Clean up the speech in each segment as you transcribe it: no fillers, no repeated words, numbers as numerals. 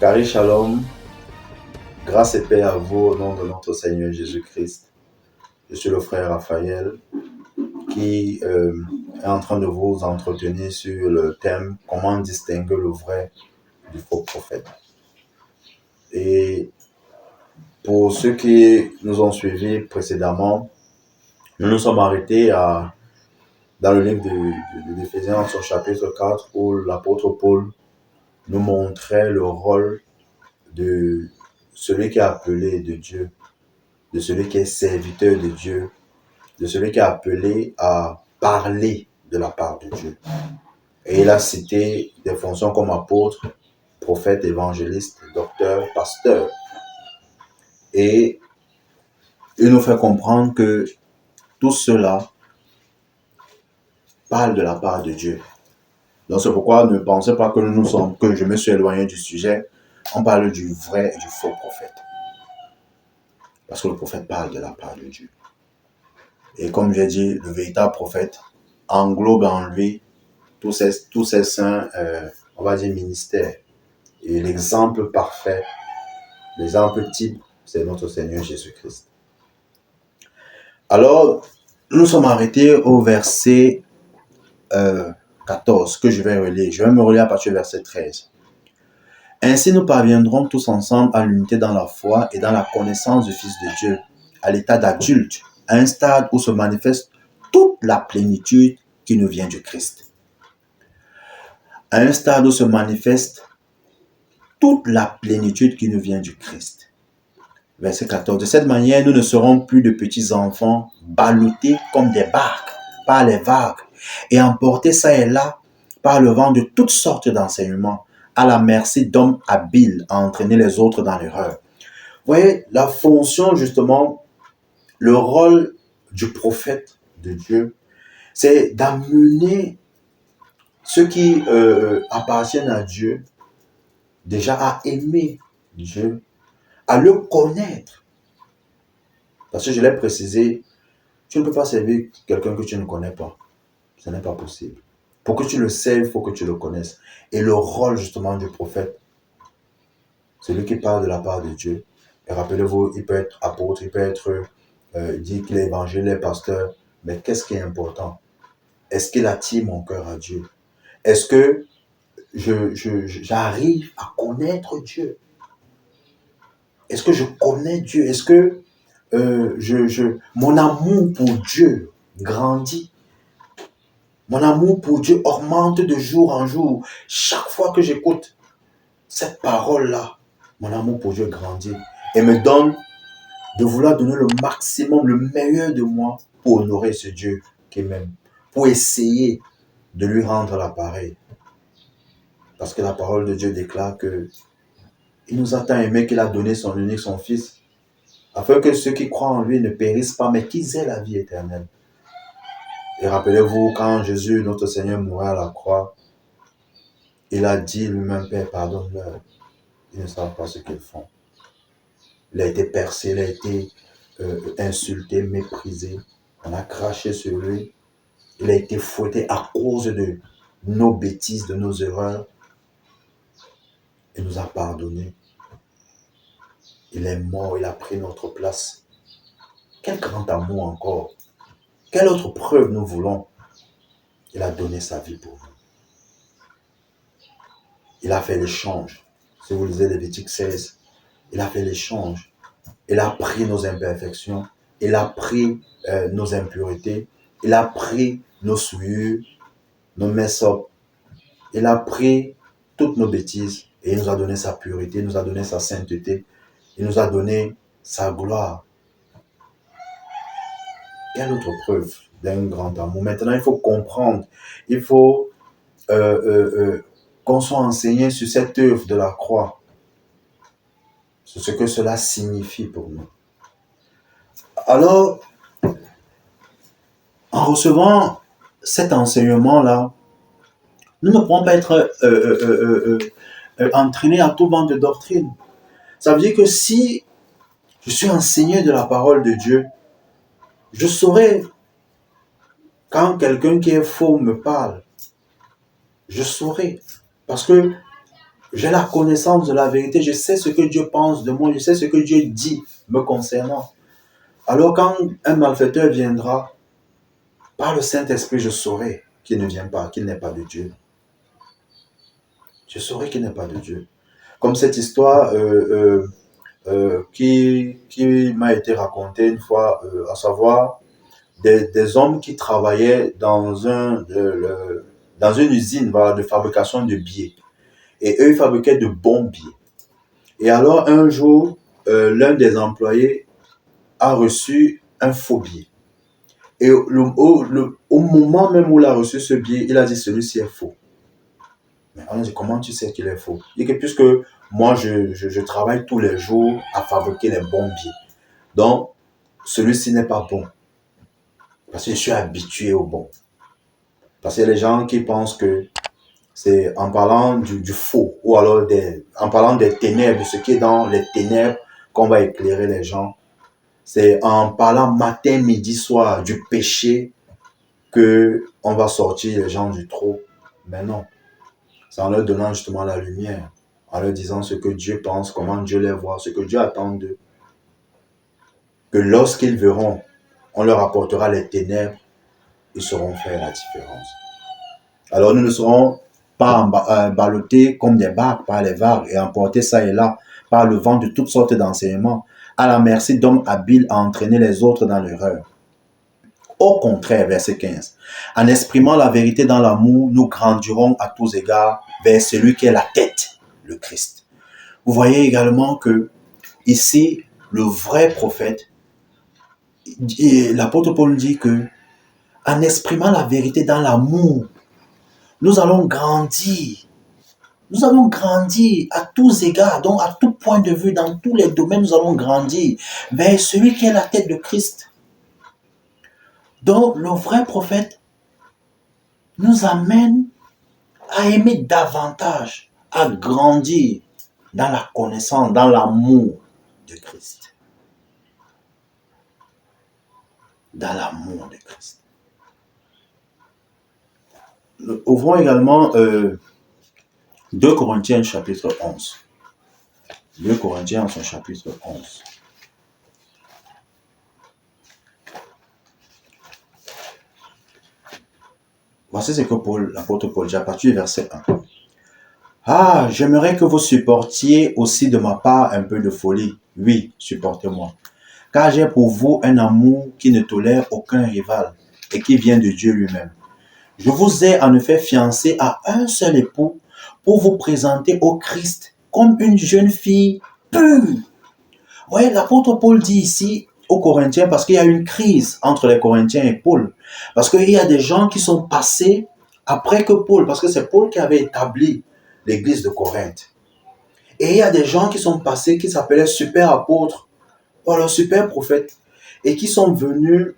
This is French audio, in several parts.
Carré Shalom, grâce et paix à vous au nom de notre Seigneur Jésus-Christ. Je suis le frère Raphaël qui est en train de vous entretenir sur le thème « Comment distinguer le vrai du faux prophète ». Et pour ceux qui nous ont suivis précédemment, nous nous sommes arrêtés dans le livre d'Éphésiens, au chapitre 4, où l'apôtre Paul nous montrait le rôle de celui qui est appelé de Dieu, de celui qui est serviteur de Dieu, de celui qui est appelé à parler de la part de Dieu. Et il a cité des fonctions comme apôtre, prophète, évangéliste, docteur, pasteur. Et il nous fait comprendre que tout cela parle de la part de Dieu. Donc c'est pourquoi ne pensez pas que que je me suis éloigné du sujet. On parle du vrai et du faux prophète. Parce que le prophète parle de la part de Dieu. Et comme j'ai dit, le véritable prophète englobe en lui tous ces saints, on va dire, ministères. Et l'exemple parfait, l'exemple type, c'est notre Seigneur Jésus-Christ. Alors, nous sommes arrêtés au verset 14, que je vais relire. Je vais me relire à partir du verset 13. Ainsi, nous parviendrons tous ensemble à l'unité dans la foi et dans la connaissance du Fils de Dieu, à l'état d'adulte, à un stade où se manifeste toute la plénitude qui nous vient du Christ. À un stade où se manifeste toute la plénitude qui nous vient du Christ. Verset 14. De cette manière, nous ne serons plus de petits enfants ballottés comme des barques par les vagues et emportés ça et là par le vent de toutes sortes d'enseignements à la merci d'hommes habiles à entraîner les autres dans l'erreur. Vous voyez, la fonction justement, le rôle du prophète de Dieu, c'est d'amener ceux qui appartiennent à Dieu déjà à aimer Dieu, à le connaître. Parce que je l'ai précisé, tu ne peux pas servir quelqu'un que tu ne connais pas. Ce n'est pas possible. Pour que tu le serves, il faut que tu le connaisses. Et le rôle justement du prophète, celui qui parle de la part de Dieu, et rappelez-vous, il peut être apôtre, il peut être dit qu'il est évangéliste, pasteur, mais qu'est-ce qui est important? Est-ce qu'il attire mon cœur à Dieu? Est-ce que j'arrive à connaître Dieu? Est-ce que je connais Dieu? Est-ce que mon amour pour Dieu grandit? Mon amour pour Dieu augmente de jour en jour. Chaque fois que j'écoute cette parole-là, mon amour pour Dieu grandit et me donne de vouloir donner le maximum, le meilleur de moi pour honorer ce Dieu qui m'aime, pour essayer de lui rendre l'appareil. Parce que la parole de Dieu déclare que il nous a tant aimé qu'il a donné son unique, son Fils, afin que ceux qui croient en lui ne périssent pas, mais qu'ils aient la vie éternelle. Et rappelez-vous, quand Jésus, notre Seigneur, mourait à la croix, il a dit lui-même, Père, pardonne-leur. Ils ne savent pas ce qu'ils font. Il a été percé, il a été insulté, méprisé. On a craché sur lui. Il a été fouetté à cause de nos bêtises, de nos erreurs. Il nous a pardonné. Il est mort, il a pris notre place. Quel grand amour encore. Quelle autre preuve nous voulons? Il a donné sa vie pour vous. Il a fait l'échange. Si vous lisez Lévitique 16, il a fait l'échange. Il a pris nos imperfections. Il a pris nos impuretés. Il a pris nos souillures, nos mess-up. Il a pris toutes nos bêtises et il nous a donné sa pureté, il nous a donné sa sainteté. Il nous a donné sa gloire. Quelle autre preuve d'un grand amour? Maintenant, il faut comprendre. Il faut qu'on soit enseigné sur cette œuvre de la croix. Sur ce que cela signifie pour nous. Alors, en recevant cet enseignement-là, nous ne pouvons pas être entraînés à tout vent de doctrine. Ça veut dire que si je suis enseigné de la parole de Dieu, je saurai quand quelqu'un qui est faux me parle. Je saurai. Parce que J'ai la connaissance de la vérité. Je sais ce que Dieu pense de moi. Je sais ce que Dieu dit me concernant. Alors quand un malfaiteur viendra, par le Saint-Esprit, je saurai qu'il ne vient pas, qu'il n'est pas de Dieu. Je saurai qu'il n'est pas de Dieu. Comme cette histoire qui m'a été racontée une fois, à savoir des hommes qui travaillaient dans une usine, voilà, de fabrication de billets. Et eux, ils fabriquaient de bons billets. Et alors, un jour, l'un des employés a reçu un faux billet. Et au moment même où il a reçu ce billet, il a dit celui-ci est faux. Mais on a dit comment tu sais qu'il est faux? Il dit que puisque moi je travaille tous les jours à fabriquer les bons billets. Donc celui-ci n'est pas bon. Parce que je suis habitué au bon. Parce qu'il y a des gens qui pensent que c'est en parlant du faux ou alors en parlant des ténèbres, de ce qui est dans les ténèbres qu'on va éclairer les gens. C'est en parlant matin, midi, soir du péché qu'on va sortir les gens du trou. Mais non, c'est en leur donnant justement la lumière, en leur disant ce que Dieu pense, comment Dieu les voit, ce que Dieu attend d'eux. Que lorsqu'ils verront, on leur apportera les ténèbres, ils sauront faire la différence. Alors nous ne serons pas ballottés comme des barques par les vagues et emportés ça et là par le vent de toutes sortes d'enseignements, à la merci d'hommes habiles à entraîner les autres dans l'erreur. Au contraire, verset 15, en exprimant la vérité dans l'amour, nous grandirons à tous égards vers celui qui est la tête, le Christ. Vous voyez également que ici, le vrai prophète, l'apôtre Paul dit que en exprimant la vérité dans l'amour, nous allons grandir. Nous allons grandir à tous égards, donc à tout point de vue, dans tous les domaines, nous allons grandir vers celui qui est la tête de Christ. Donc, le vrai prophète nous amène à aimer davantage, à grandir dans la connaissance, dans l'amour de Christ. Dans l'amour de Christ. Ouvrons également 2 Corinthiens chapitre 11. 2 Corinthiens son chapitre 11. Voici ce que l'apôtre Paul dit à partir du verset 1. Ah, j'aimerais que vous supportiez aussi de ma part un peu de folie. Oui, supportez-moi. Car j'ai pour vous un amour qui ne tolère aucun rival et qui vient de Dieu lui-même. Je vous ai en effet fiancé à un seul époux pour vous présenter au Christ comme une jeune fille pure. Oui, l'apôtre Paul dit ici aux Corinthiens, parce qu'il y a une crise entre les Corinthiens et Paul. Parce qu'il y a des gens qui sont passés après que Paul, parce que c'est Paul qui avait établi l'église de Corinthe. Et il y a des gens qui sont passés, qui s'appelaient super apôtres, ou alors super prophètes, et qui sont venus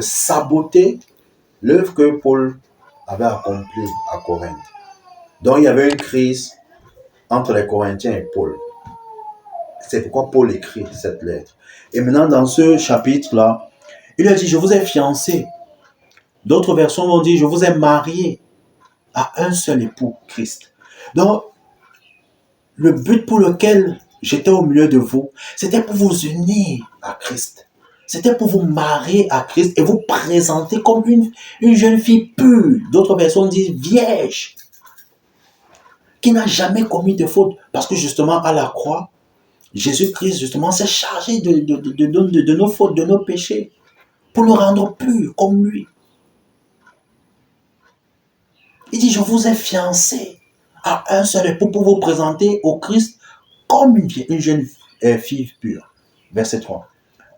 saboter l'œuvre que Paul avait accomplie à Corinthe. Donc il y avait une crise entre les Corinthiens et Paul. C'est pourquoi Paul écrit cette lettre. Et maintenant, dans ce chapitre-là, il a dit, je vous ai fiancé. D'autres versions vont dire, je vous ai marié à un seul époux, Christ. Donc, le but pour lequel j'étais au milieu de vous, c'était pour vous unir à Christ. C'était pour vous marier à Christ et vous présenter comme une jeune fille pure. D'autres versions disent vierge, qui n'a jamais commis de faute. Parce que justement, à la croix, Jésus-Christ, justement, s'est chargé de nos fautes, de nos péchés, pour nous rendre purs comme lui. Il dit, je vous ai fiancé à un seul époux pour vous présenter au Christ comme une jeune fille pure. Verset 3.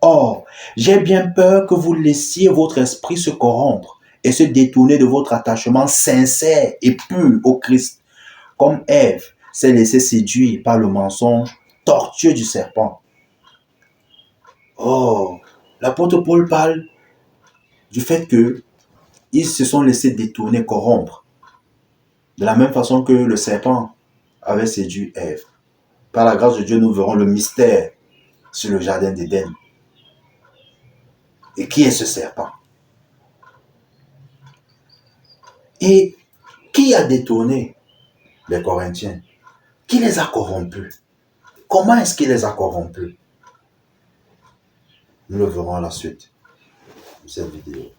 Or, j'ai bien peur que vous laissiez votre esprit se corrompre et se détourner de votre attachement sincère et pur au Christ, comme Ève s'est laissée séduire par le mensonge tortueux du serpent. Oh, l'apôtre Paul parle du fait qu'ils se sont laissés détourner, corrompre, de la même façon que le serpent avait séduit Ève. Par la grâce de Dieu, nous verrons le mystère sur le jardin d'Éden. Et qui est ce serpent? Et qui a détourné les Corinthiens. Qui les a corrompus? Comment est-ce qu'il les a corrompus? Nous le verrons à la suite de cette vidéo.